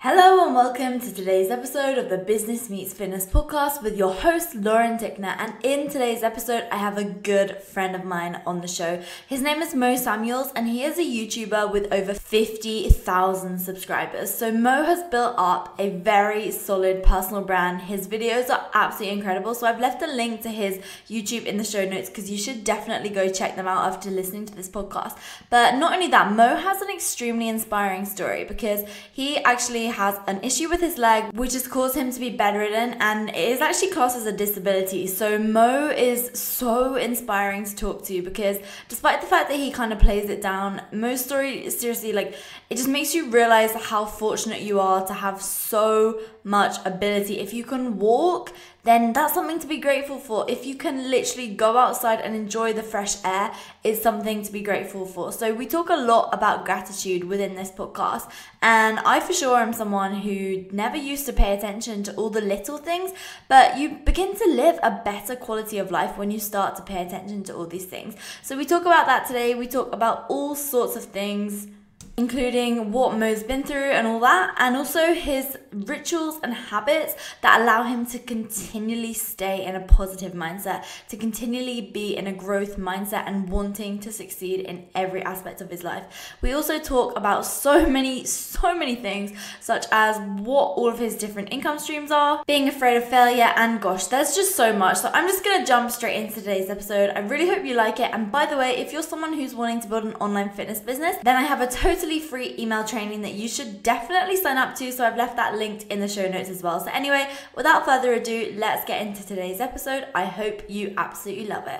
Hello and welcome to today's episode of the Business Meets Fitness podcast with your host Lauren Tickner. And in today's episode, I have a good friend of mine on the show. His name is Mo Samuels and he is a YouTuber with over 50,000 subscribers. So Mo has built up a very solid personal brand. His videos are absolutely incredible. So I've left a link to his YouTube in the show notes because you should definitely go check them out after listening to this podcast. But not only that, Mo has an extremely inspiring story because he actually has an issue with his leg which has caused him to be bedridden, and it is actually classed as a disability. So Mo is so inspiring to talk to because despite the fact that he kind of plays it down, Mo's story is seriously like, it just makes you realize how fortunate you are to have so much ability. If you can walk, then that's something to be grateful for. If you can literally go outside and enjoy the fresh air, it's something to be grateful for. So we talk a lot about gratitude within this podcast, and I for sure am someone who never used to pay attention to all the little things, but you begin to live a better quality of life when you start to pay attention to all these things. So we talk about that today. We talk about all sorts of things, including what Mo's been through and all that, and also his rituals and habits that allow him to continually stay in a positive mindset, to continually be in a growth mindset and wanting to succeed in every aspect of his life. We also talk about so many things, such as what all of his different income streams are, being afraid of failure, and gosh, there's just so much. So I'm just gonna jump straight into today's episode. I really hope you like it. And by the way, if you're someone who's wanting to build an online fitness business, then I have a totally free email training that you should definitely sign up to. So I've left that linked in the show notes as well. So anyway, without further ado, let's get into today's episode. I hope you absolutely love it.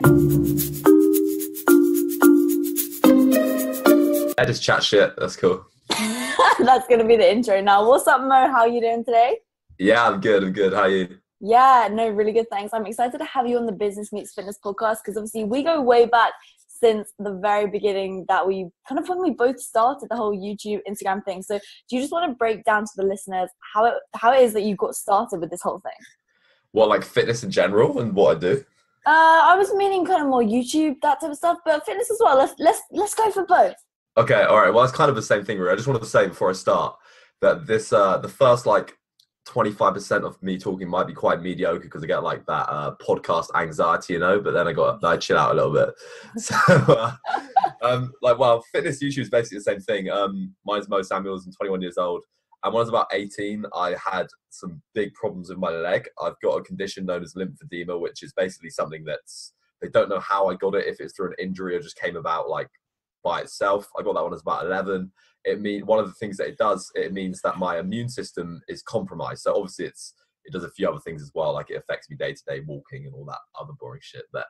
I just chat shit. That's cool. That's going to be the intro now. What's up, Mo? How are you doing today? Yeah, I'm good. How are you? Yeah, no, really good. Thanks. I'm excited to have you on the Business Meets Fitness podcast because obviously we go way back since the very beginning, that we kind of when we both started the whole YouTube, Instagram thing. So do you just want to break down to the listeners how it is that you got started with this whole thing? What, like fitness in general and what I do? I was meaning kind of more YouTube, that type of stuff, but fitness as well. Let's go for both. Okay, all right. Well, it's kind of the same thing, really. I just wanted to say before I start that this the first like 25% of me talking might be quite mediocre because I get like that podcast anxiety, but then I chill out a little bit. So fitness YouTube is basically the same thing. Mine's Mo Samuels. I'm 21 years old, and when I was about 18 I had some big problems with my leg. I've got a condition known as lymphedema, which is basically something that's, they don't know how I got it, if it's through an injury or just came about like by itself. I got that when I was about 11. One of the things that it does, it means that my immune system is compromised. So obviously it does a few other things as well, like it affects me day to day walking and all that other boring shit. But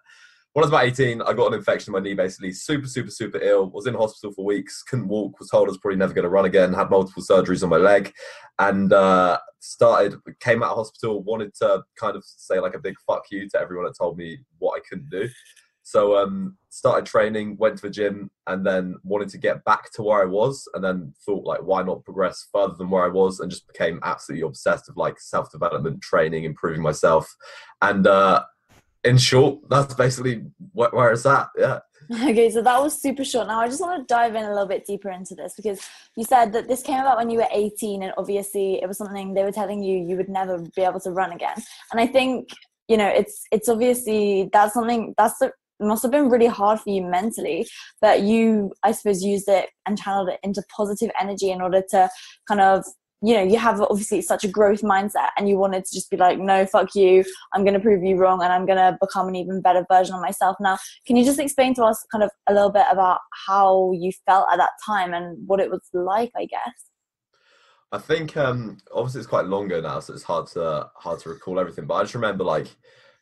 when I was about 18, I got an infection in my knee, basically super ill. Was in hospital for weeks, couldn't walk, was told I was probably never going to run again, had multiple surgeries on my leg, and came out of hospital, wanted to kind of say like a big fuck you to everyone that told me what I couldn't do. So started training, went to the gym, and then wanted to get back to where I was, and then thought like, why not progress further than where I was, and just became absolutely obsessed with like self-development, training, improving myself. And in short, that's basically where it's at. Yeah. Okay, so that was super short. Now I just want to dive in a little bit deeper into this because you said that this came about when you were 18, and obviously it was something they were telling you would never be able to run again. And I think, it's obviously that's something must have been really hard for you mentally, but you, I suppose, used it and channeled it into positive energy in order to kind of, you have obviously such a growth mindset, and you wanted to just be like, no, fuck you, I'm going to prove you wrong, and I'm going to become an even better version of myself. Now, can you just explain to us kind of a little bit about how you felt at that time and what it was like, I guess? I think obviously it's quite long ago now, so it's hard to recall everything, but I just remember like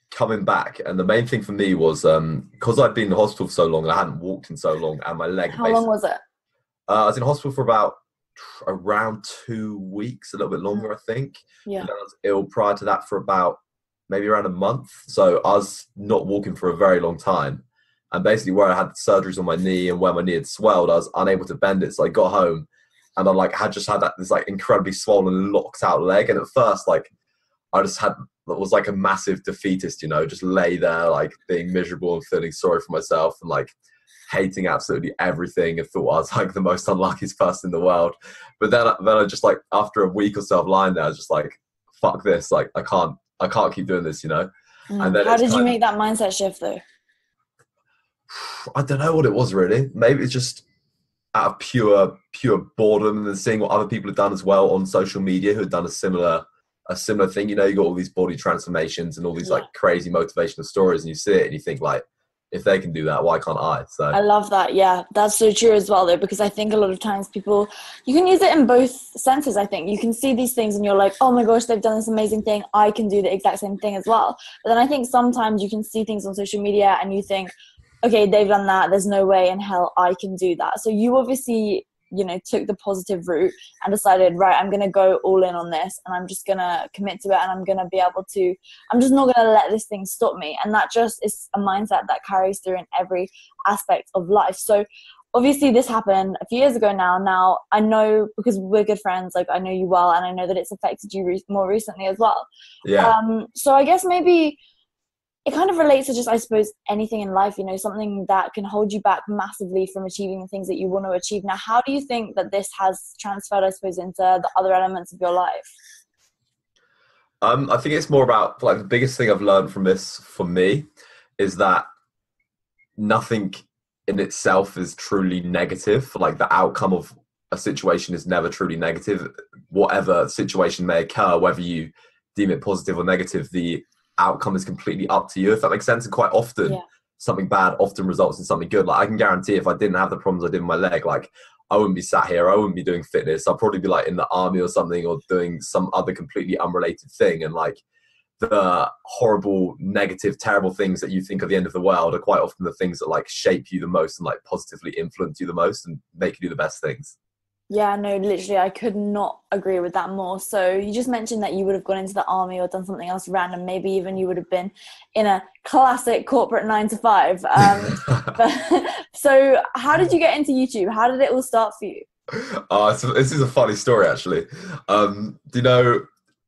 coming back, and the main thing for me was because I'd been in the hospital for so long and I hadn't walked in so long, and my leg. How long was it? I was in hospital for about around 2 weeks, a little bit longer, I think. Yeah. And I was ill prior to that for about maybe around a month, so I was not walking for a very long time. And basically, where I had surgeries on my knee and where my knee had swelled, I was unable to bend it. So I got home, and I like had this like incredibly swollen, locked out leg. And at first, like I just had. That was like a massive defeatist, just lay there like being miserable and feeling sorry for myself and like hating absolutely everything and thought I was like the most unluckiest person in the world. But then I just like, after a week or so of lying there, I was just like, fuck this, like I can't keep doing this, you know. And then How did you make that mindset shift though? I don't know what it was really. Maybe it's just out of pure boredom, and then seeing what other people have done as well on social media who had done a similar thing. You know, you got all these body transformations and all these like crazy motivational stories, and you see it and you think like, if they can do that, why can't I? So I love that. Yeah, that's so true as well though, because I think a lot of times people, you can use it in both senses. I think you can see these things and you're like, oh my gosh, they've done this amazing thing, I can do the exact same thing as well. But then I think sometimes you can see things on social media and you think, okay, they've done that, there's no way in hell I can do that. So you obviously, you know, took the positive route and decided, right, I'm going to go all in on this and I'm just going to commit to it, and I'm going to be able to, I'm just not going to let this thing stop me. And that just is a mindset that carries through in every aspect of life. So obviously this happened a few years ago now I know, because we're good friends, like I know you well, and I know that it's affected you more recently as well. So I guess maybe it kind of relates to just, I suppose, anything in life, you know, something that can hold you back massively from achieving the things that you want to achieve. Now, how do you think that this has transferred, I suppose, into the other elements of your life? I think it's more about, like, the biggest thing I've learned from this for me is that nothing in itself is truly negative. Like, the outcome of a situation is never truly negative. Whatever situation may occur, whether you deem it positive or negative, the outcome is completely up to you, if that makes sense. And quite often something bad often results in something good. Like, I can guarantee if I didn't have the problems I did with my leg, like, I wouldn't be sat here, I wouldn't be doing fitness, I'd probably be like in the army or something, or doing some other completely unrelated thing. And like, the horrible, negative, terrible things that you think are the end of the world are quite often the things that like shape you the most and like positively influence you the most and make you do the best things. Yeah, no, literally, I could not agree with that more. So you just mentioned that you would have gone into the army or done something else random. Maybe even you would have been in a classic corporate 9 to 5. So how did you get into YouTube? How did it all start for you? So this is a funny story, actually. Do you know,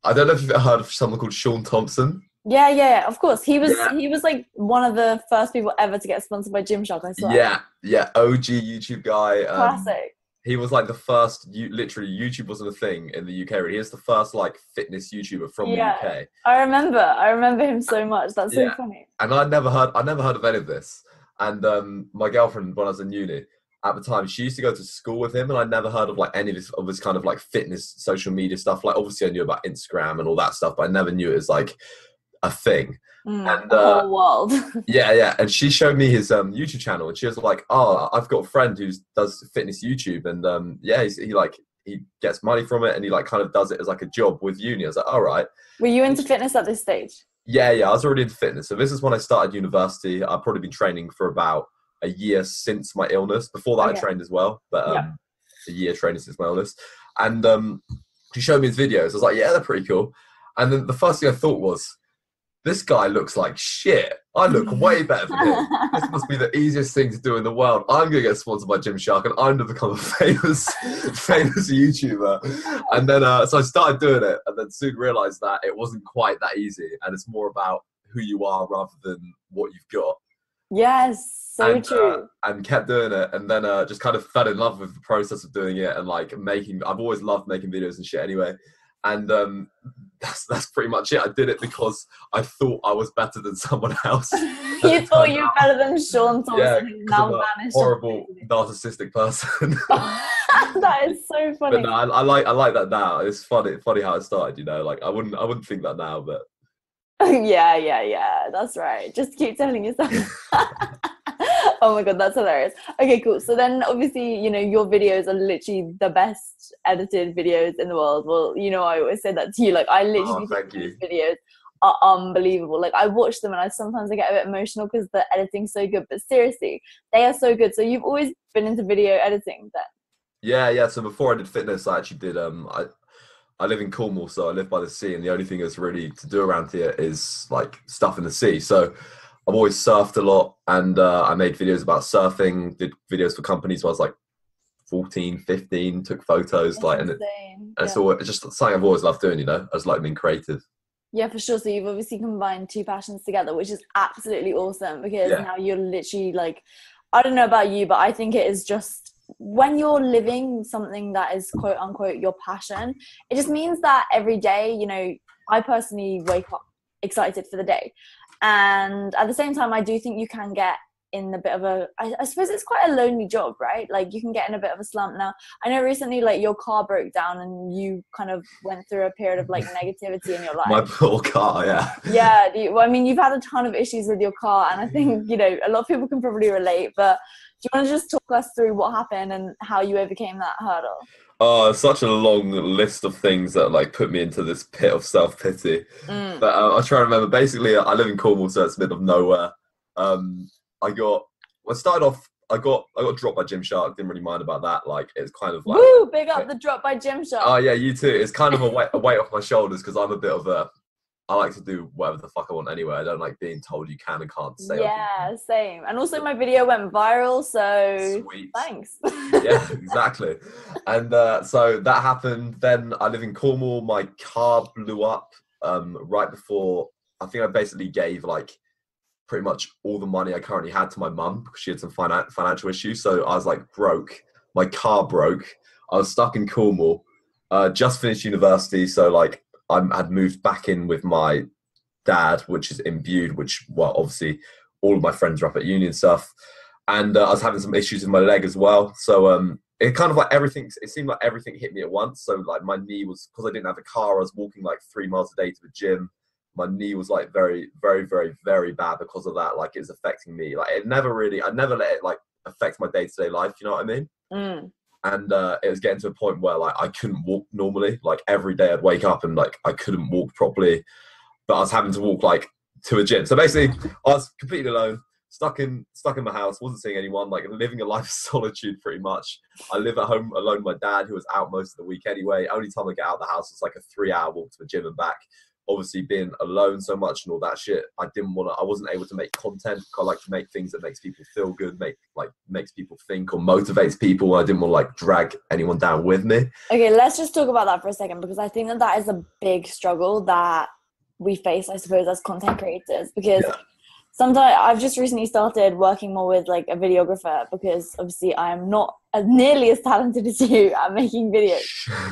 I don't know if you've ever heard of someone called Sean Thompson. Yeah, of course. He was like one of the first people ever to get sponsored by Gymshark, I swear. Yeah, OG YouTube guy. Classic. He was like the first, literally, YouTube wasn't a thing in the UK. Really. He was the first like fitness YouTuber from the UK. I remember him so much. That's so funny. And I never heard of any of this. And my girlfriend, when I was in uni at the time, she used to go to school with him, and I never heard of like any of his kind of like fitness social media stuff. Like, obviously I knew about Instagram and all that stuff, but I never knew it was like a thing. And the whole world. yeah. And she showed me his YouTube channel, and she was like, "Oh, I've got a friend who does fitness YouTube, and he gets money from it, and he like kind of does it as like a job with uni." I was like, "All right." Were you into fitness at this stage? Yeah, I was already into fitness. So this is when I started university. I've probably been training for about a year since my illness. Before that, I trained as well, but a year training since my illness. And she showed me his videos. I was like, "Yeah, they're pretty cool." And then the first thing I thought was, this guy looks like shit. I look way better than him. This must be the easiest thing to do in the world. I'm going to get sponsored by Gymshark, and I'm going to become a famous YouTuber. And then, so I started doing it, and then soon realized that it wasn't quite that easy, and it's more about who you are rather than what you've got. Yes, so true. And kept doing it, and then just kind of fell in love with the process of doing it, and like I've always loved making videos and shit anyway. And that's pretty much it. I did it because I thought I was better than someone else. You thought you were better than Sean Thompson, who's now vanished. Horrible, narcissistic person. That is so funny. But no, I like that now. It's funny how it started. You know, like I wouldn't think that now, but yeah. That's right. Just keep telling yourself. Oh my god, that's hilarious. Okay, cool. So then obviously, you know, your videos are literally the best edited videos in the world. Well, you know, I always say that to you. Like, I literally think these videos are unbelievable. Like, I watch them and I get a bit emotional because the editing's so good. But seriously, they are so good. So you've always been into video editing then? Yeah. So before I did fitness, I actually did I live in Cornwall, so I live by the sea, and the only thing that's really to do around here is like stuff in the sea. So I've always surfed a lot, and I made videos about surfing, did videos for companies when I was like 14, 15, took photos. That's and it's just something I've always loved doing, you know. I just like being creative. Yeah, for sure. So you've obviously combined two passions together, which is absolutely awesome, because now you're literally like, I don't know about you, but I think it is just when you're living something that is quote unquote your passion, it just means that every day, you know, I personally wake up excited for the day. And at the same time, I do think you can get in a bit of I suppose it's quite a lonely job, right? Like you can get in a bit of a slump. Now, I know recently like your car broke down and you kind of went through a period of like negativity in your life. My poor car, yeah. Yeah, well, I mean, you've had a ton of issues with your car, and I think, you know, a lot of people can probably relate, but do you want to just talk us through what happened and how you overcame that hurdle? Oh, such a long list of things that like put me into this pit of self-pity. Mm. But I try to remember. Basically, I live in Cornwall, so it's a bit of nowhere. I got. Well, I started off. I got dropped by Gymshark. Didn't really mind about that. Like it's kind of like. Woo! Big up the drop by Gymshark. Oh yeah, you too. It's kind of a weight off my shoulders because I'm a bit of a. I like to do whatever the fuck I want anyway. I don't like being told you can and can't say. Yeah, same. And also my video went viral, so Sweet. Thanks. Yeah, exactly. And so that happened. Then I live in Cornwall. My car blew up right before. I think I basically gave like pretty much all the money I currently had to my mum because she had some financial issues. So I was like broke. My car broke. I was stuck in Cornwall. Just finished university, so like I had moved back in with my dad, which is imbued. Which, well, obviously all of my friends are up at uni and stuff. And I was having some issues with my leg as well. So it kind of like everything. It seemed like everything hit me at once. So like my knee was, because I didn't have a car, I was walking like 3 miles a day to the gym. My knee was like very, very, very, very bad because of that. Like it was affecting me. Like I never let it like affect my day-to-day life. You know what I mean? Mm. And it was getting to a point where like I couldn't walk normally. Like every day I'd wake up and like I couldn't walk properly, but I was having to walk like to a gym. So basically I was completely alone, stuck in my house, wasn't seeing anyone, like living a life of solitude pretty much. I live at home alone with my dad, who was out most of the week anyway. Only time I get out of the house was like a 3-hour walk to the gym and back. Obviously being alone so much and all that shit, I wasn't able to make content. I like to make things that makes people feel good, makes people think or motivates people. I didn't want to like drag anyone down with me. Okay, let's just talk about that for a second, because I think that is a big struggle that we face, I suppose, as content creators, because sometimes I've just recently started working more with like a videographer, because obviously I'm not nearly as talented as you at making videos.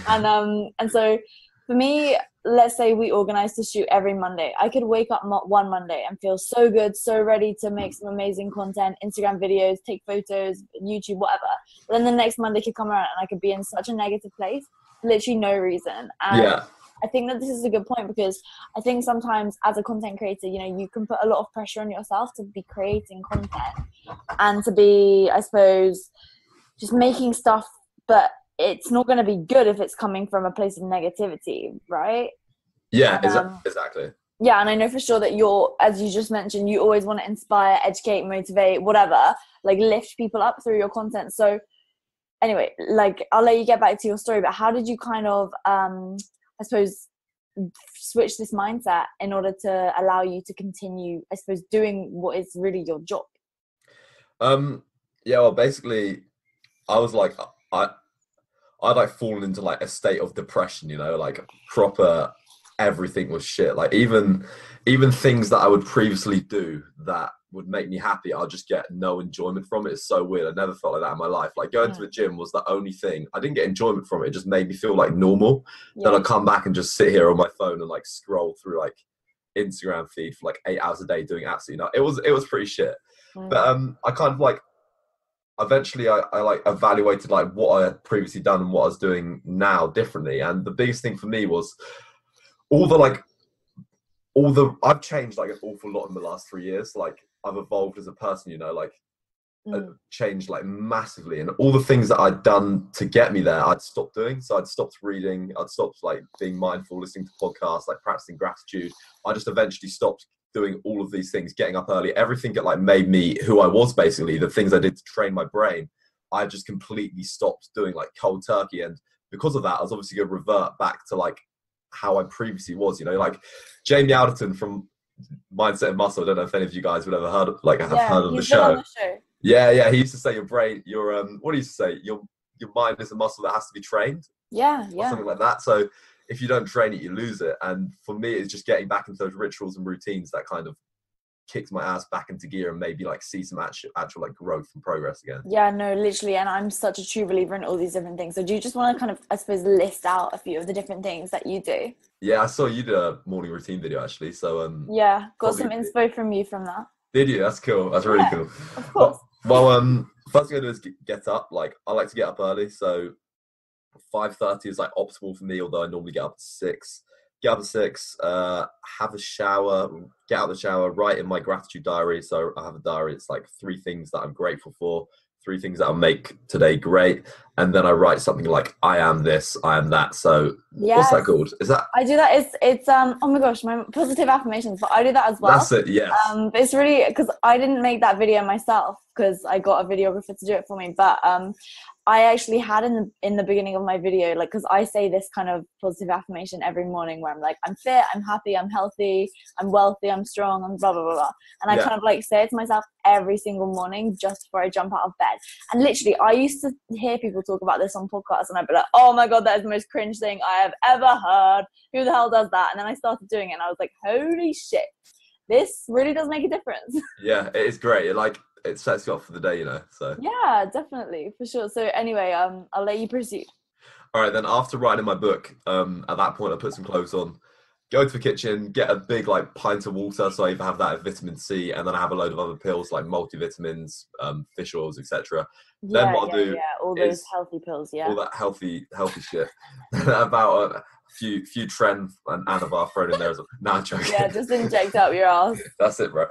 And so for me, let's say we organize to shoot every Monday. I could wake up one Monday and feel so good, so ready to make some amazing content, Instagram videos, take photos, YouTube, whatever. But then the next Monday could come around and I could be in such a negative place, literally no reason. And I think that this is a good point, because I think sometimes as a content creator, you know, you can put a lot of pressure on yourself to be creating content and to be, I suppose, just making stuff, but it's not going to be good if it's coming from a place of negativity, right? Yeah, exactly. Yeah, and I know for sure that you're, as you just mentioned, you always want to inspire, educate, motivate, whatever, like lift people up through your content. So anyway, like I'll let you get back to your story, but how did you kind of, I suppose, switch this mindset in order to allow you to continue, I suppose, doing what is really your job? Yeah, well, basically, I was like, I'd like fallen into like a state of depression, you know, like proper everything was shit. Like even things that I would previously do that would make me happy, I'll just get no enjoyment from it. It's so weird. I never felt like that in my life. Like going to the gym was the only thing. I didn't get enjoyment from it. It just made me feel like normal. Then I'd come back and just sit here on my phone and like scroll through like Instagram feed for like 8 hours a day doing absolutely nothing. It was pretty shit. But I kind of like, eventually I like evaluated like what I had previously done and what I was doing now differently. And the biggest thing for me was I've changed like an awful lot in the last 3 years. Like I've evolved as a person, you know, like changed like massively, and all the things that I'd done to get me there, I'd stopped doing. So I'd stopped reading, I'd stopped like being mindful, listening to podcasts, like practicing gratitude. I just eventually stopped doing all of these things, getting up early, everything that like made me who I was, basically the things I did to train my brain. I just completely stopped doing like cold turkey. And because of that, I was obviously going to revert back to like how I previously was, you know, like Jamie Alderton from Mindset and Muscle. I don't know if any of you guys would ever heard of the show. Yeah. He used to say what do you say? Your mind is a muscle that has to be trained. Yeah. Or something like that. So if you don't train it, you lose it. And for me, it's just getting back into those rituals and routines that kind of kicks my ass back into gear and maybe like see some actual like growth and progress again. Yeah, no, literally. And I'm such a true believer in all these different things. So do you just want to kind of, I suppose, list out a few of the different things that you do? Yeah, I saw you did a morning routine video actually. So yeah, got some inspo from you from that. Did you? That's cool. That's really cool. Of course. Well, first thing I do is get up. Like, I like to get up early, so 5:30 is like optimal for me, although I normally get up at 6. Get up at 6, have a shower, get out of the shower, write in my gratitude diary. So I have a diary. It's like 3 things that I'm grateful for, 3 things that'll make today great. And then I write something like, I am this, I am that. So what's that called? Is that? I do that. It's oh my gosh, my positive affirmations, but I do that as well. That's it, yes. But it's really, because I didn't make that video myself because I got a videographer to do it for me. But I actually had in the beginning of my video, like, because I say this kind of positive affirmation every morning where I'm like, I'm fit, I'm happy, I'm healthy, I'm wealthy, I'm strong, and blah blah blah blah. And I kind of like say it to myself every single morning just before I jump out of bed. And literally, I used to hear people talk about this on podcasts, and I'd be like, oh my god, that is the most cringe thing I have ever heard. Who the hell does that? And then I started doing it, and I was like, holy shit, this really does make a difference. Yeah, it is great. It sets you up for the day, you know. So yeah, definitely, for sure. So anyway, I'll let you proceed. All right, then after writing my book, at that point I put some clothes on, go to the kitchen, get a big like pint of water. So I either have that of vitamin C, and then I have a load of other pills like multivitamins, fish oils, etc. Then what I'll do, all those healthy pills, all that healthy shit. About a few Tren and Anavar thrown in there as well. No, I'm joking. Yeah, just inject up your ass. That's it, bro.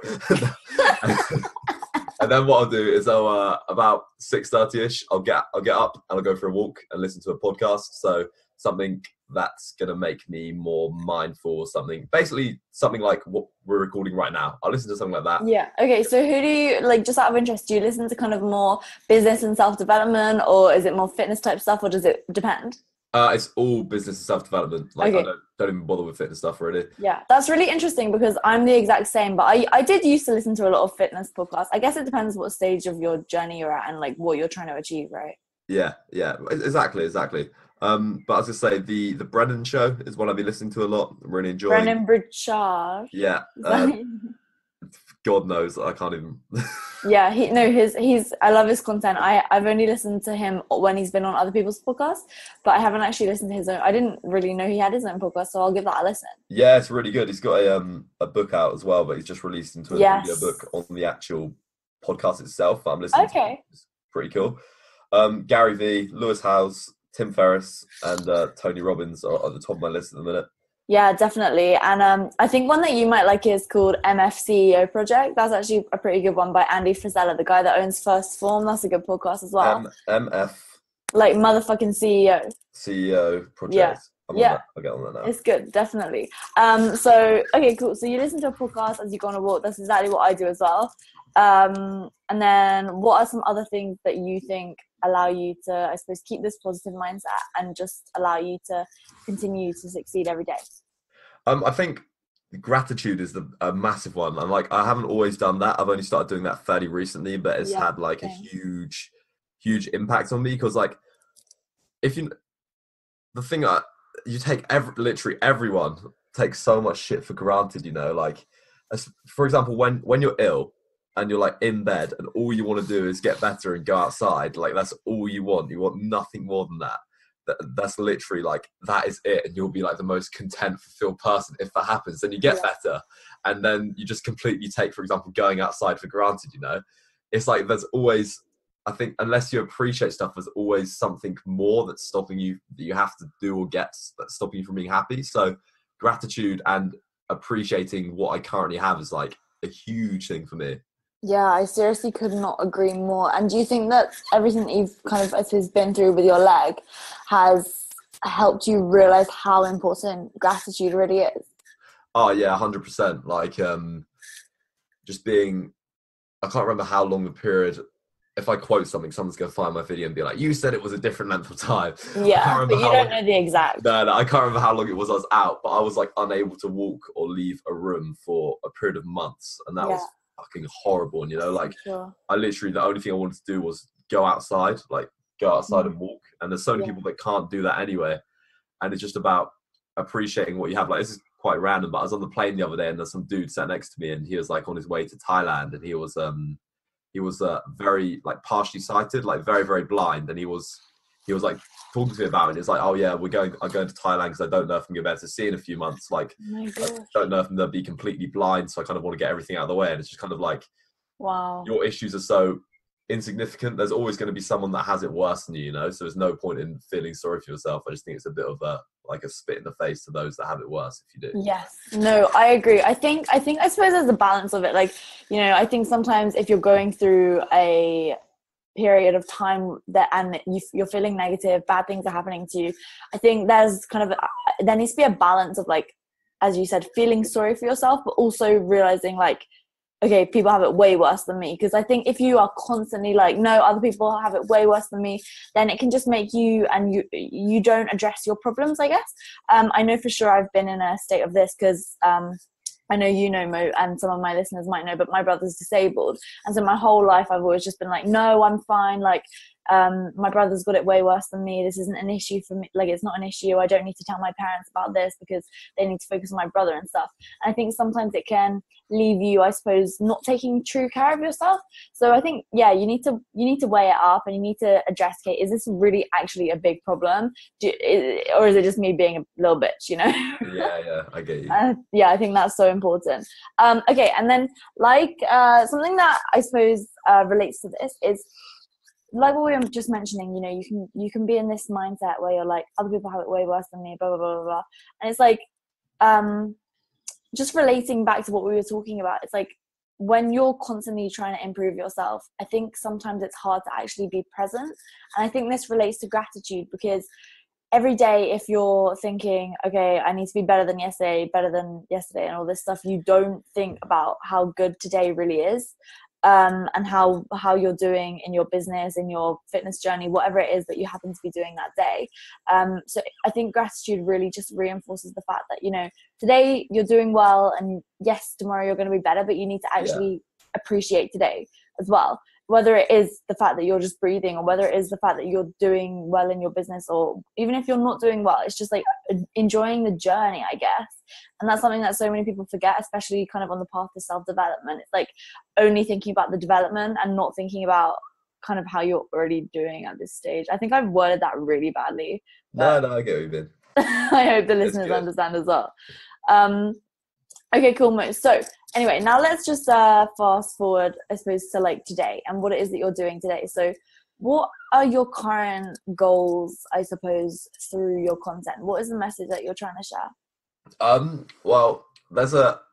And then what I'll do is about 6:30ish, I'll get up and I'll go for a walk and listen to a podcast. So something that's gonna make me more mindful, basically something like what we're recording right now. I'll listen to something like that. Yeah. Okay. So who do you like? Just out of interest, do you listen to kind of more business and self-development, or is it more fitness type stuff, or does it depend? It's all business and self-development. Like, I don't even bother with fitness stuff really. Yeah, that's really interesting because I'm the exact same. But I did used to listen to a lot of fitness podcasts. I guess it depends what stage of your journey you're at and like what you're trying to achieve, right? Yeah, exactly. But as I say, the Brennan show is one I've been listening to a lot. I'm really enjoying. Brennan Burchard. Yeah. God knows, I can't even. Yeah, he's. I love his content. I've only listened to him when he's been on other people's podcasts, but I haven't actually listened to his own. I didn't really know he had his own podcast, so I'll give that a listen. Yeah, it's really good. He's got a book out as well, but he's just released into a video book on the actual podcast itself. I'm listening to. It's pretty cool. Gary Vee, Lewis Howes, Tim Ferriss, and Tony Robbins are at the top of my list at the minute. Yeah, definitely. And I think one that you might like is called MF CEO Project. That's actually a pretty good one by Andy Frisella, the guy that owns First Form. That's a good podcast as well. MF. Like motherfucking CEO. CEO Project. Yeah. I'll get on that now. It's good, definitely. So, okay, cool. So you listen to a podcast as you go on a walk. That's exactly what I do as well. And then what are some other things that you think allow you to, I suppose, keep this positive mindset and just allow you to continue to succeed every day? I think gratitude is a massive one. And like, I haven't always done that. I've only started doing that fairly recently, but it's had like a huge impact on me. Because like, you take literally everyone takes so much shit for granted, you know, like, for example, when you're ill and you're like in bed and all you want to do is get better and go outside, like that's all you want nothing more than that. That's literally like, that is it, and you'll be like the most content, fulfilled person if that happens. Then you get better, and then you just completely take, for example, going outside for granted, you know. It's like there's always, I think, unless you appreciate stuff, there's always something more that's stopping you, that you have to do or get, that's stopping you from being happy. So gratitude and appreciating what I currently have is like a huge thing for me. Yeah, I seriously could not agree more. And do you think that everything that you've kind of, I suppose, been through with your leg has helped you realize how important gratitude really is? Oh yeah, 100%. Like, just being, I can't remember how long the period, if I quote something, someone's going to find my video and be like, you said it was a different length of time. Yeah, but you don't know the exact. No, I can't remember how long it was I was out, but I was like unable to walk or leave a room for a period of months. And that was fucking horrible. And, you know, like, I literally, the only thing I wanted to do was go outside and walk. And there's so many people that can't do that anyway. And it's just about appreciating what you have. Like, this is quite random, but I was on the plane the other day and there's some dude sat next to me and he was like on his way to Thailand, and he was very like partially sighted, like very, very blind, and he was like talking to me about it. And it's like, oh yeah, I'm going to Thailand because I don't know if I'm going to be able to see in a few months. Like, my I gosh. don't know if I'm going to be completely blind, so I kind of want to get everything out of the way. And it's just kind of like, Wow. your issues are so insignificant. There's always going to be someone that has it worse than you, you know. So there's no point in feeling sorry for yourself. I just think it's a bit of a spit in the face to those that have it worse, if you do. Yes. No, I agree. I suppose there's a balance of it. Like, you know, I think sometimes if you're going through a period of time and you're feeling negative, bad things are happening to you, I think there's there needs to be a balance of, like, as you said, feeling sorry for yourself, but also realizing, like, okay, people have it way worse than me. Because I think if you are constantly like, no, other people have it way worse than me, then it can just make you, and you don't address your problems, I guess. I know for sure I've been in a state of this because I know you know, Mo, and some of my listeners might know, but my brother's disabled. And so my whole life I've always just been like, no, I'm fine. Like, my brother's got it way worse than me. This isn't an issue for me. Like, it's not an issue. I don't need to tell my parents about this because they need to focus on my brother and stuff. And I think sometimes it can leave you, I suppose, not taking true care of yourself. So I think, yeah, you need to weigh it up, and you need to address, okay, is this really actually a big problem? Or is it just me being a little bitch, you know? Yeah, I get you. Yeah, I think that's so important. Okay, and then, like, something that I suppose relates to this is, like what we were just mentioning, you know, you can be in this mindset where you're like, other people have it way worse than me, blah, blah, blah, blah, blah. And it's like, just relating back to what we were talking about, it's like, when you're constantly trying to improve yourself, I think sometimes it's hard to actually be present. And I think this relates to gratitude, because every day, if you're thinking, okay, I need to be better than yesterday, and all this stuff, you don't think about how good today really is. And how you're doing in your business, in your fitness journey, whatever it is that you happen to be doing that day. So I think gratitude really just reinforces the fact that, you know, today you're doing well, and yes, tomorrow you're going to be better, but you need to actually appreciate today as well. Whether it is the fact that you're just breathing, or whether it is the fact that you're doing well in your business, or even if you're not doing well, it's just like enjoying the journey, I guess. And that's something that so many people forget, especially kind of on the path to self-development. It's like only thinking about the development and not thinking about kind of how you're already doing at this stage. I think I've worded that really badly. No, I get what you mean. I hope the listeners understand as well. Okay, cool, Mo. So anyway, now let's just fast forward, I suppose, to like today and what it is that you're doing today. So what are your current goals, I suppose, through your content? What is the message that you're trying to share? Well,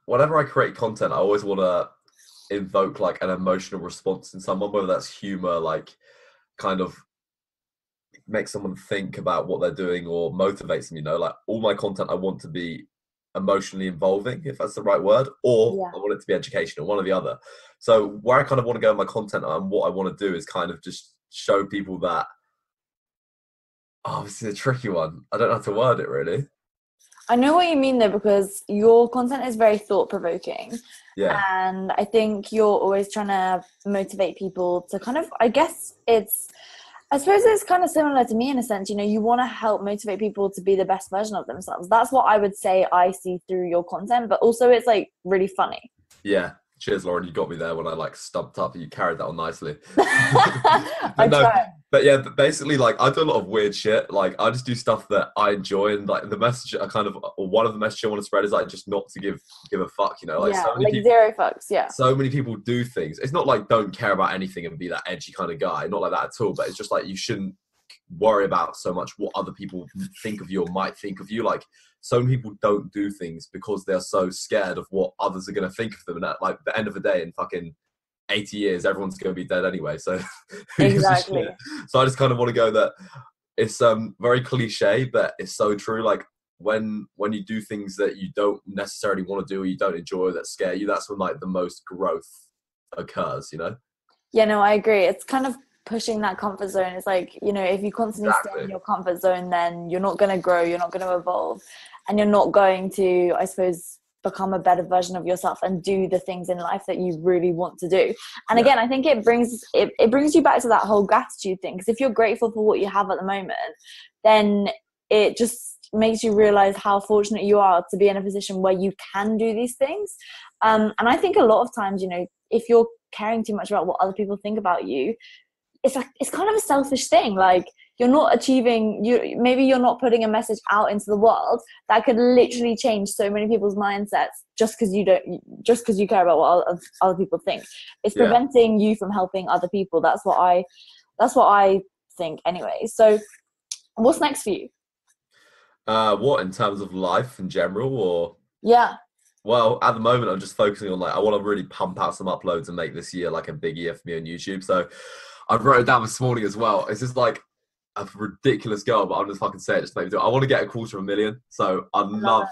whenever I create content, I always want to invoke like an emotional response in someone, whether that's humor, like kind of make someone think about what they're doing, or motivates them, you know. Like, all my content I want to be emotionally involving, if that's the right word, or I want it to be educational, one or the other. So where I kind of want to go in my content and what I want to do is kind of just show people that, this is a tricky one. I don't know how to word it really. I know what you mean though, because your content is very thought-provoking. Yeah. And I think you're always trying to motivate people to kind of, I suppose it's kind of similar to me in a sense, you know, you want to help motivate people to be the best version of themselves. That's what I would say I see through your content, but also it's like really funny. Yeah. Cheers, Lauren. You got me there when I like stumped up. You carried that on nicely. But yeah, basically, like, I do a lot of weird shit. Like, I just do stuff that I enjoy, and like the message one of the messages I want to spread is like just not to give a fuck, you know. Like, zero fucks. Yeah. So many people do things. It's not like don't care about anything and be that edgy kind of guy. Not like that at all. But it's just like you shouldn't worry about so much what other people think of you or might think of you. Like, so many people don't do things because they're so scared of what others are going to think of them. And at like the end of the day, in fucking 80 years, everyone's going to be dead anyway. So exactly. So I just kind of want to go that it's very cliche, but it's so true. Like, when you do things that you don't necessarily want to do, or you don't enjoy, or that scare you, that's when like the most growth occurs, you know? Yeah, no, I agree. It's kind of pushing that comfort zone. It's like, you know, if you constantly stay in your comfort zone, then you're not going to grow, you're not going to evolve, and you're not going to, I suppose, become a better version of yourself and do the things in life that you really want to do. And again, I think it brings you back to that whole gratitude thing, because if you're grateful for what you have at the moment, then it just makes you realize how fortunate you are to be in a position where you can do these things. And I think a lot of times, you know, if you're caring too much about what other people think about you, it's like, it's kind of a selfish thing. Like, you're not achieving, maybe you're not putting a message out into the world that could literally change so many people's mindsets just because you care about what other people think. It's preventing you from helping other people. That's what I think anyway. So what's next for you? What, in terms of life in general, or? Yeah. Well, at the moment, I'm just focusing on, like, I want to really pump out some uploads and make this year like a big year for me on YouTube. So I wrote it down this morning as well. It's just like a ridiculous goal, but I'm just fucking saying it just to make me do it. I want to get 250,000. So I'd love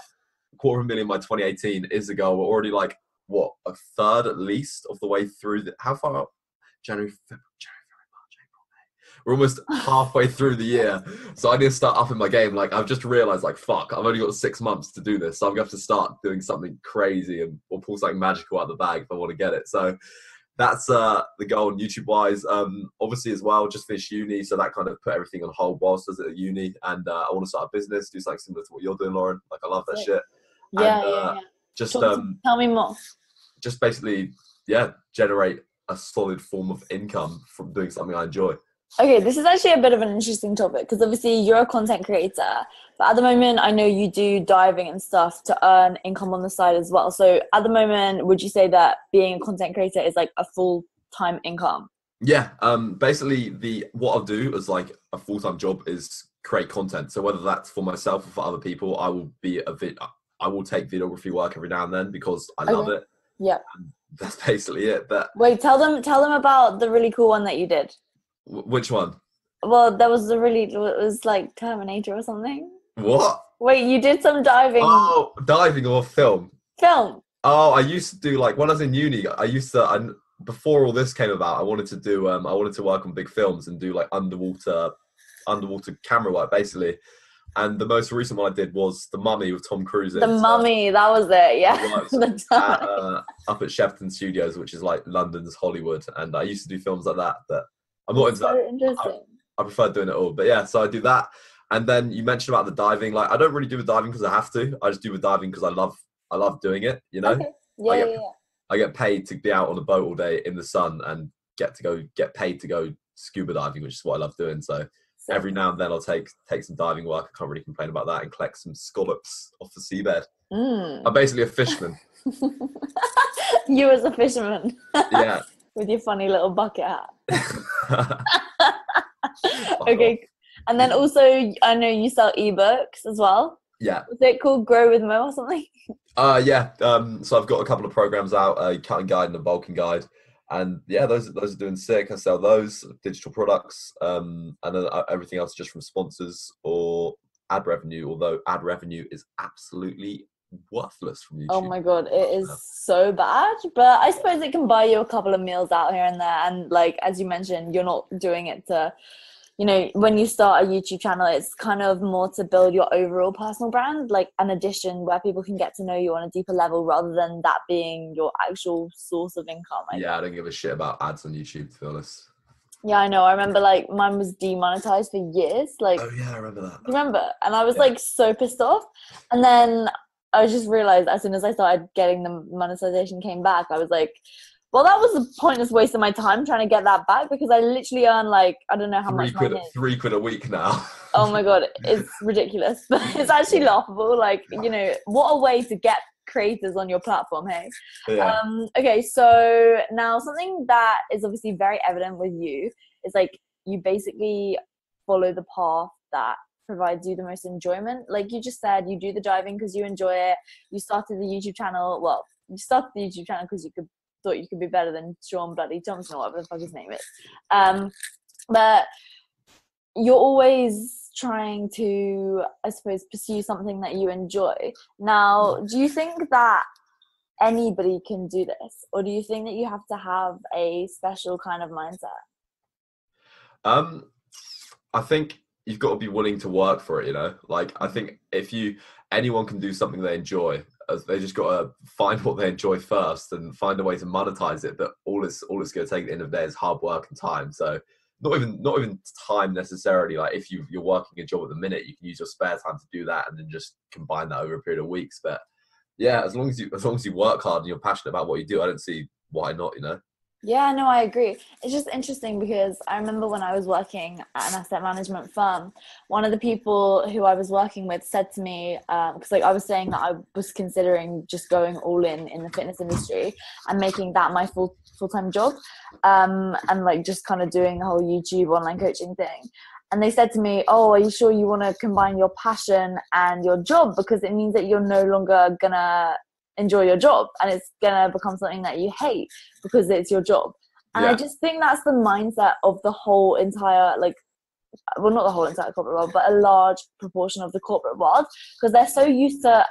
250,000 by 2018 is the goal. We're already like, what, a third at least of the way through. How far up? January, February, March, April, May. We're almost halfway through the year. So I need to start upping my game. Like, I've just realized, like, fuck, I've only got 6 months to do this. So I'm going to have to start doing something crazy or pull something magical out of the bag if I want to get it. So that's the goal on YouTube wise. Obviously as well, just finished uni, so that kind of put everything on hold whilst I was at uni. And I want to start a business, do something similar to what you're doing, Lauren. Like, I love that shit. Yeah. Just tell me more. Just basically, generate a solid form of income from doing something I enjoy. Okay, this is actually a bit of an interesting topic because obviously you're a content creator, but at the moment I know you do diving and stuff to earn income on the side as well. So at the moment, would you say that being a content creator is like a full-time income? Yeah, basically what I'll do as like a full-time job is create content. So whether that's for myself or for other people, I will take videography work every now and then because I love it. Yeah. And that's basically it. But wait, tell them about the really cool one that you did. Which one? Well, there was it was like Terminator or something. What? Wait, you did some diving. Oh, diving or film? Film. Oh, I used to do, like, when I was in uni, before all this came about, I wanted to work on big films and do like underwater camera work, basically. And the most recent one I did was The Mummy with Tom Cruise in. The Mummy, that was it, yeah. Up at Shepton Studios, which is like London's Hollywood. And I used to do films like that, but I'm not into that. Interesting. I prefer doing it all. But yeah, so I do that. And then you mentioned about the diving. Like, I don't really do the diving because I have to. I just do the diving because I love doing it, you know? Okay. Yeah, I get paid to be out on a boat all day in the sun and get paid to go scuba diving, which is what I love doing. So every now and then I'll take some diving work. I can't really complain about that, and collect some scallops off the seabed. I'm basically a fisherman. You as a fisherman. Yeah. With your funny little bucket hat. Okay. And then also, I know you sell ebooks as well. Yeah. Is it called Grow with Mo or something? Yeah. So I've got a couple of programs out, a cutting guide and a bulking guide. And yeah, those are doing sick. I sell those digital products, and then everything else just from sponsors or ad revenue, although ad revenue is absolutely worthless from YouTube. Oh my God, it is so bad. But I suppose it can buy you a couple of meals out here and there. And like, as you mentioned, you're not doing it to, you know, when you start a YouTube channel, it's kind of more to build your overall personal brand, like an addition where people can get to know you on a deeper level rather than that being your actual source of income. I don't give a shit about ads on YouTube, to be honest. Yeah, I know. I remember like mine was demonetized for years. Like, oh yeah, I remember that. Remember? And I was like so pissed off. And then I just realized as soon as I started getting the monetization came back, I was like, well, that was a pointless waste of my time trying to get that back because I literally earn like, I don't know how much money. £3 a week now. Oh my God, it's ridiculous. But it's actually laughable. Like, you know, what a way to get creators on your platform, hey? Yeah. Okay, so now something that is obviously very evident with you is like you basically follow the path that provides you the most enjoyment. Like you just said, you do the diving because you enjoy it. You started the YouTube channel. Well, you started the YouTube channel because thought you could be better than Sean Bloody Thompson or whatever the fuck his name is. But you're always trying to, I suppose, pursue something that you enjoy. Now, do you think that anybody can do this? Or do you think that you have to have a special kind of mindset? I think you've got to be willing to work for it, you know? Like, I think anyone can do something they enjoy. They just got to find what they enjoy first and find a way to monetize it. But all it's going to take at the end of the day is hard work and time. So not even time necessarily. Like if you're working a job at the minute, you can use your spare time to do that, and then just combine that over a period of weeks. But yeah, as long as you work hard and you're passionate about what you do, I don't see why not. Yeah, no, I agree. It's just interesting because I remember when I was working at an asset management firm, one of the people who I was working with said to me, because like I was saying that I was considering just going all in the fitness industry and making that my full-time job, and like just kind of doing the whole YouTube online coaching thing. And they said to me, "Oh, are you sure you want to combine your passion and your job? Because it means that you're no longer gonna enjoy your job and it's gonna become something that you hate because it's your job." And I just think that's the mindset of the whole entire, like, well, not the whole entire corporate world, but a large proportion of the corporate world, because they're so used to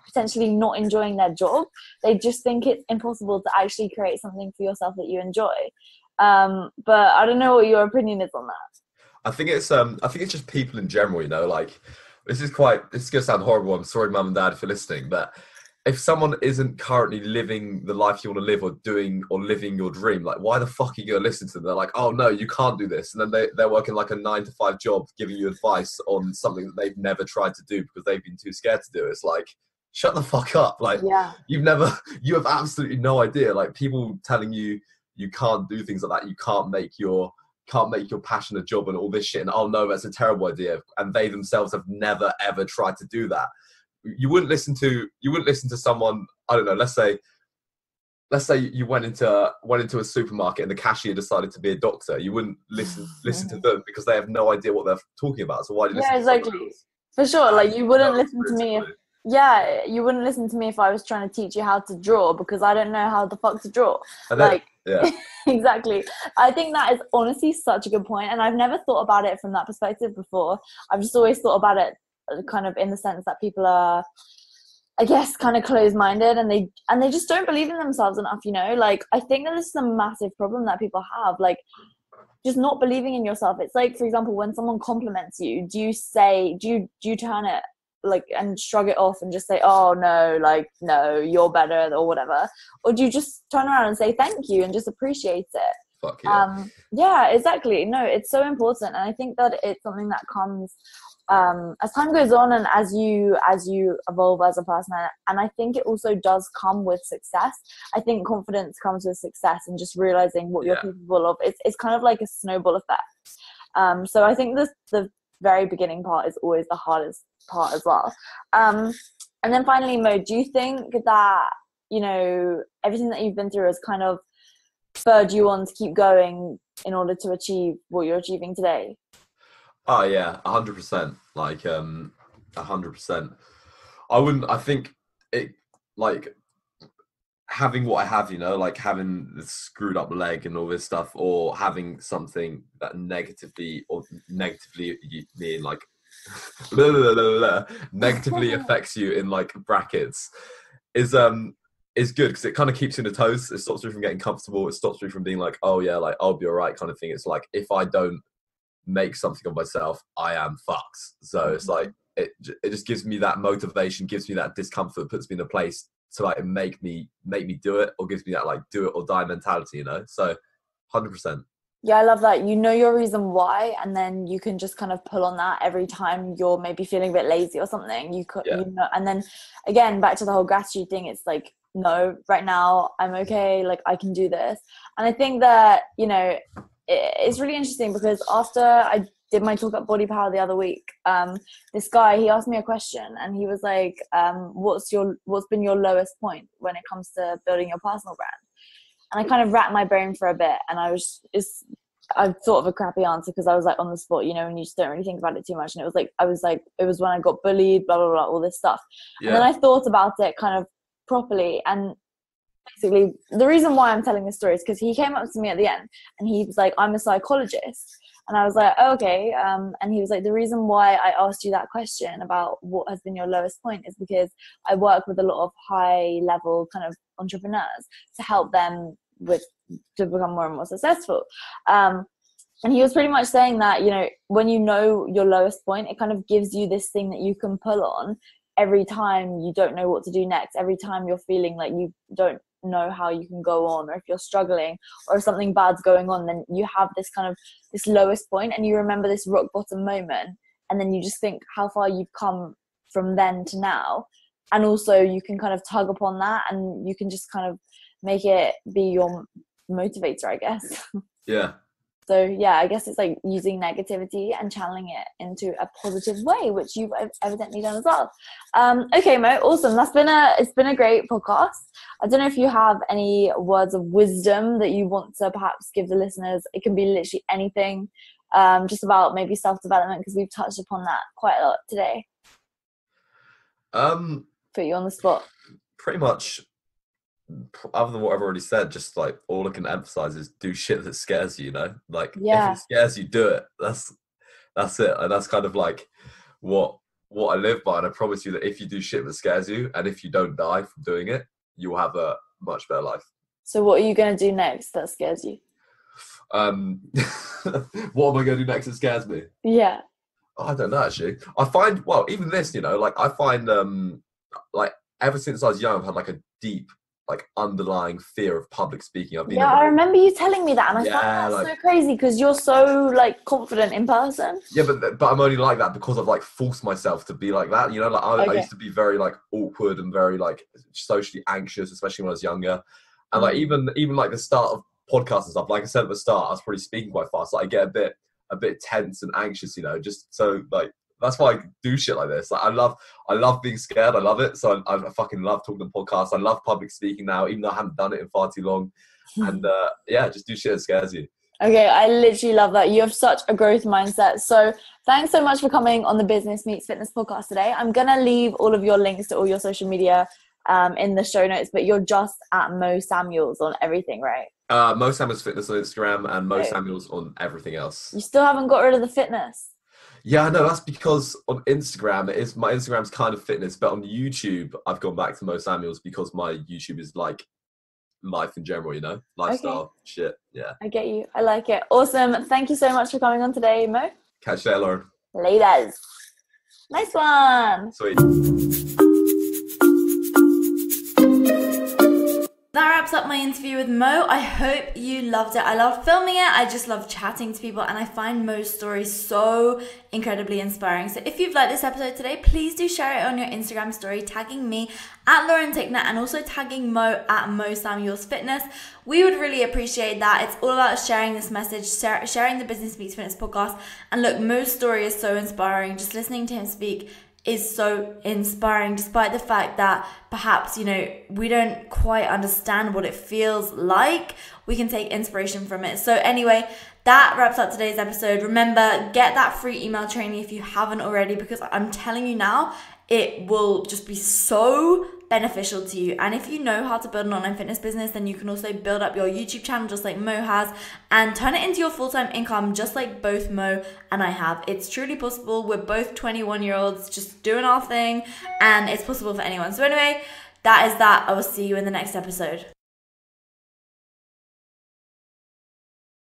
potentially not enjoying their job. They just think it's impossible to actually create something for yourself that you enjoy. But I don't know what your opinion is on that. I think it's just people in general, like this is gonna sound horrible. I'm sorry, mum and dad, if you're listening, but if someone isn't currently living the life you want to live or living your dream, like why the fuck are you gonna listen to them? They're like, oh no, you can't do this. And then they're working like a 9-to-5 job giving you advice on something that they've never tried to do because they've been too scared to do it. It's like, shut the fuck up. Like you have absolutely no idea. Like people telling you can't do things like that. You can't make your passion a job and all this shit. And oh no, that's a terrible idea. And they themselves have never ever tried to do that. You wouldn't listen to someone, I don't know, let's say you went into a supermarket and the cashier decided to be a doctor. You wouldn't listen to them because they have no idea what they're talking about. So why do you listen to someone else? For sure. Like you wouldn't listen to me you wouldn't listen to me if I was trying to teach you how to draw because I don't know how the fuck to draw. Exactly. I think that is honestly such a good point, and I've never thought about it from that perspective before. I've just always thought about it kind of in the sense that people are, I guess, kind of closed-minded and they just don't believe in themselves enough, like I think that this is a massive problem that people have, like just not believing in yourself. It's like, for example, when someone compliments you, do you turn it like and shrug it off and just say, oh no, like no, you're better or whatever, or do you just turn around and say thank you and just appreciate it? Fuck yeah. Yeah, exactly. No, it's so important, and I think that it's something that comes as time goes on and as you evolve as a person, and I think it also does come with success. I think confidence comes with success and just realizing what you're capable of. It's kind of like a snowball effect. So I think the very beginning part is always the hardest part as well. And then finally, Mo, do you think that everything that you've been through has kind of spurred you on to keep going in order to achieve what you're achieving today? Oh yeah, 100%. Like 100%. I think it, like having what I have, like having the screwed up leg and all this stuff, or having something that negatively mean like negatively affects you in like brackets is good because it kind of keeps you in the toes. It stops you from getting comfortable. It stops you from being like, oh yeah, like I'll be all right kind of thing. It's like if I don't make something of myself, I am fucked. So it's like it just gives me that motivation, gives me that discomfort, puts me in a place to like make me do it, or gives me that like do it or die mentality, So 100%. Yeah, I love that. You know your reason why, and then you can just kind of pull on that every time you're maybe feeling a bit lazy or something. You know, and then again, back to the whole gratitude thing. It's like, no, right now I'm okay. Like I can do this. And I think that, it's really interesting because after I did my talk at Body Power the other week, this guy, he asked me a question and he was like, what's been your lowest point when it comes to building your personal brand? And I kind of racked my brain for a bit, and I thought of a crappy answer because I was like on the spot, and you just don't really think about it too much. And it was when I got bullied, blah, blah, blah, all this stuff. Yeah. And then I thought about it kind of properly, and basically the reason why I'm telling this story is because he came up to me at the end and he was like, I'm a psychologist. And I was like, oh, okay. And he was like, the reason why I asked you that question about what has been your lowest point is because I work with a lot of high level kind of entrepreneurs to help them to become more and more successful. And he was pretty much saying that, when you know your lowest point, it kind of gives you this thing that you can pull on every time you don't know what to do next, every time you're feeling like you don't know how you can go on, or if you're struggling, or if something bad's going on, then you have this kind of this lowest point and you remember this rock bottom moment, and then you just think how far you've come from then to now. And also you can kind of tug upon that, and you can just kind of make it be your motivator, I guess. Yeah. So yeah, I guess it's like using negativity and channeling it into a positive way, which you've evidently done as well. Okay, Mo, awesome. It's been a great podcast. I don't know if you have any words of wisdom that you want to perhaps give the listeners. It can be literally anything, just about maybe self-development, because we've touched upon that quite a lot today. Put you on the spot. Pretty much, other than what I've already said, just like all I can emphasize is do shit that scares you, you know? Like, if it scares you, do it. That's it. And that's kind of like what I live by. And I promise you that if you do shit that scares you, and if you don't die from doing it, you'll have a much better life. So what are you going to do next that scares you? What am I going to do next that scares me? Yeah. I don't know, actually. I find, well, even this, you know, like I find, like ever since I was young, I've had like a deep, like underlying fear of public speaking. I remember you telling me that, and I find that so crazy because you're so like confident in person. Yeah, but I'm only like that because I've like forced myself to be like that. You know, like I used to be very like awkward and very like socially anxious, especially when I was younger. And like even like the start of podcasts and stuff, like I said at the start, I was probably speaking quite fast. Like I get a bit tense and anxious, you know, just so like that's why I do shit like this. Like I love being scared. I love it. So I fucking love talking to podcasts. I love public speaking now, even though I haven't done it in far too long. And yeah, just do shit that scares you. Okay, I literally love that. You have such a growth mindset. So thanks so much for coming on the Business Meets Fitness podcast today. I'm going to leave all of your links to all your social media in the show notes, but you're just at Mo Samuels on everything, right? Mo Samuels Fitness on Instagram and Mo Samuels on everything else. You still haven't got rid of the fitness? Yeah, no, that's because on Instagram, my Instagram's kind of fitness, but on YouTube, I've gone back to Mo Samuels because my YouTube is like life in general, you know, lifestyle shit. Yeah, I get you. I like it. Awesome. Thank you so much for coming on today, Mo. Catch you later, Lauren. Laters. Nice one. Sweet. That wraps up my interview with Mo. I hope you loved it. I love filming it. I just love chatting to people, and I find Mo's story so incredibly inspiring. So if you've liked this episode today, please do share it on your Instagram story, tagging me at Lauren Tickner and also tagging Mo at Mo Samuels Fitness. We would really appreciate that. It's all about sharing this message, sharing the Business Meets Fitness podcast. And look, Mo's story is so inspiring. Just listening to him speak is so inspiring, despite the fact that perhaps, you know, we don't quite understand what it feels like. We can take inspiration from it. So anyway, that wraps up today's episode. Remember, get that free email training if you haven't already, because I'm telling you now, it will just be so beneficial to you. And if you know how to build an online fitness business, then you can also build up your YouTube channel just like Mo has and turn it into your full-time income just like both Mo and I have. It's truly possible. We're both 21-year-olds just doing our thing, and it's possible for anyone. So anyway, that is that. I will see you in the next episode.